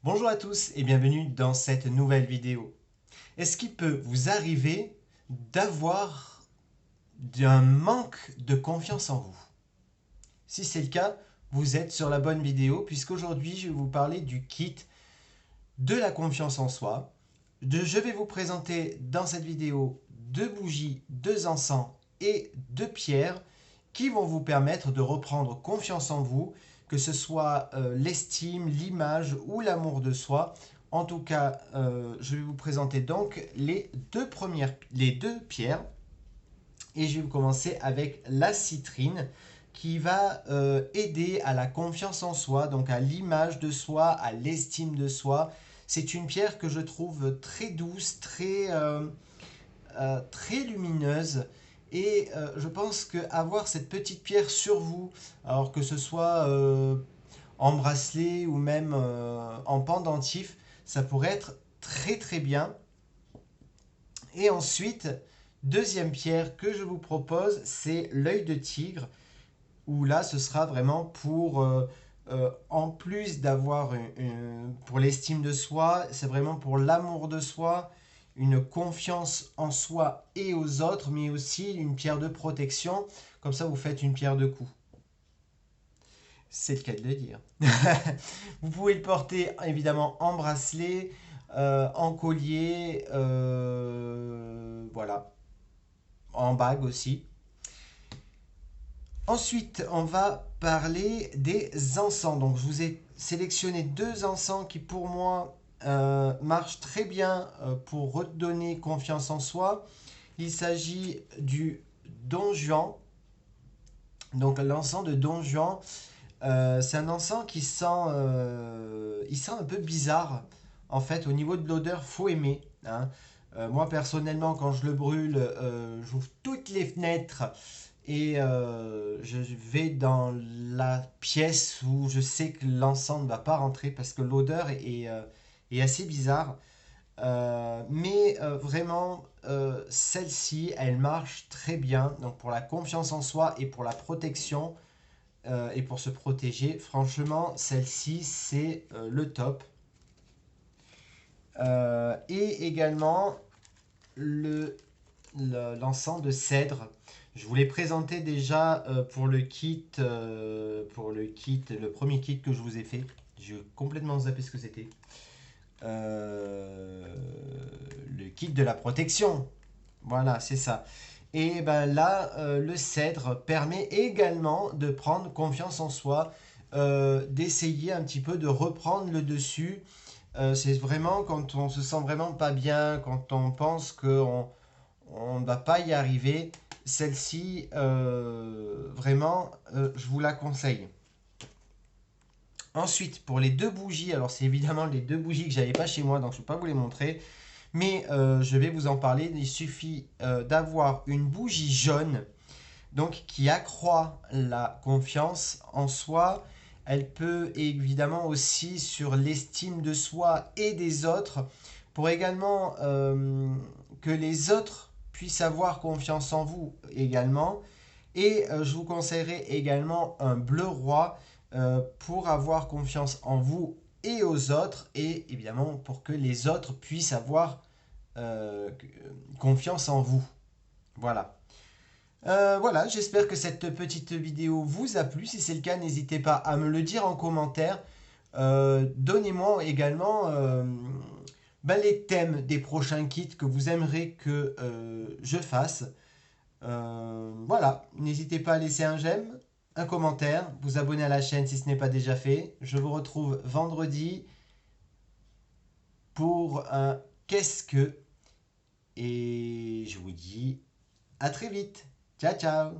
Bonjour à tous et bienvenue dans cette nouvelle vidéo. Est-ce qu'il peut vous arriver d'avoir un manque de confiance en vous? Si c'est le cas, vous êtes sur la bonne vidéo puisqu'aujourd'hui je vais vous parler du kit de la confiance en soi. Je vais vous présenter dans cette vidéo deux bougies, deux encens et deux pierres qui vont vous permettre de reprendre confiance en vous, que ce soit l'estime, l'image ou l'amour de soi. En tout cas, je vais vous présenter donc les deux pierres. Et je vais commencer avec la citrine qui va aider à la confiance en soi, donc à l'image de soi, à l'estime de soi. C'est une pierre que je trouve très douce, très lumineuse. Et je pense qu'avoir cette petite pierre sur vous, alors que ce soit en bracelet ou même en pendentif, ça pourrait être très très bien. Et ensuite, deuxième pierre que je vous propose, c'est l'œil de tigre, où là, ce sera vraiment pour, en plus d'avoir pour l'estime de soi, c'est vraiment pour l'amour de soi, une confiance en soi et aux autres, mais aussi une pierre de protection. Comme ça, vous faites une pierre de coups. C'est le cas de le dire. Vous pouvez le porter évidemment en bracelet, en collier, voilà, en bague aussi. Ensuite, on va parler des encens. Donc, je vous ai sélectionné deux encens qui, pour moi, marchent très bien pour redonner confiance en soi. Il s'agit du Don Juan. Donc, l'encens de Don Juan, c'est un encens qui sent, il sent un peu bizarre. En fait, au niveau de l'odeur, faut aimer, hein. Moi, personnellement, quand je le brûle, j'ouvre toutes les fenêtres et je vais dans la pièce où je sais que l'encens ne va pas rentrer parce que l'odeur est assez bizarre. Mais vraiment, celle-ci, elle marche très bien. Donc pour la confiance en soi et pour la protection et pour se protéger, franchement, celle-ci, c'est le top. Et également l'encens de cèdre. Je vous l'ai présenté déjà le premier kit que je vous ai fait. J'ai complètement zappé ce que c'était. Euh, le kit de la protection. Voilà, c'est ça. Et ben là, le cèdre permet également de prendre confiance en soi, d'essayer un petit peu de reprendre le dessus. C'est vraiment quand on se sent vraiment pas bien, quand on pense qu'on ne va pas y arriver. Celle-ci, vraiment, je vous la conseille. Ensuite, pour les deux bougies, alors c'est évidemment les deux bougies que j'avais pas chez moi, donc je ne vais pas vous les montrer, mais je vais vous en parler. Il suffit d'avoir une bougie jaune, donc qui accroît la confiance en soi. Elle peut évidemment aussi sur l'estime de soi et des autres, pour également que les autres puissent avoir confiance en vous également. Et je vous conseillerais également un bleu roi pour avoir confiance en vous et aux autres, et évidemment pour que les autres puissent avoir confiance en vous. Voilà. Voilà, j'espère que cette petite vidéo vous a plu. Si c'est le cas, n'hésitez pas à me le dire en commentaire. Donnez-moi également les thèmes des prochains kits que vous aimeriez que je fasse. Voilà, n'hésitez pas à laisser un j'aime, un commentaire, vous abonner à la chaîne si ce n'est pas déjà fait. Je vous retrouve vendredi pour un qu'est-ce que, et je vous dis à très vite. Ciao ciao.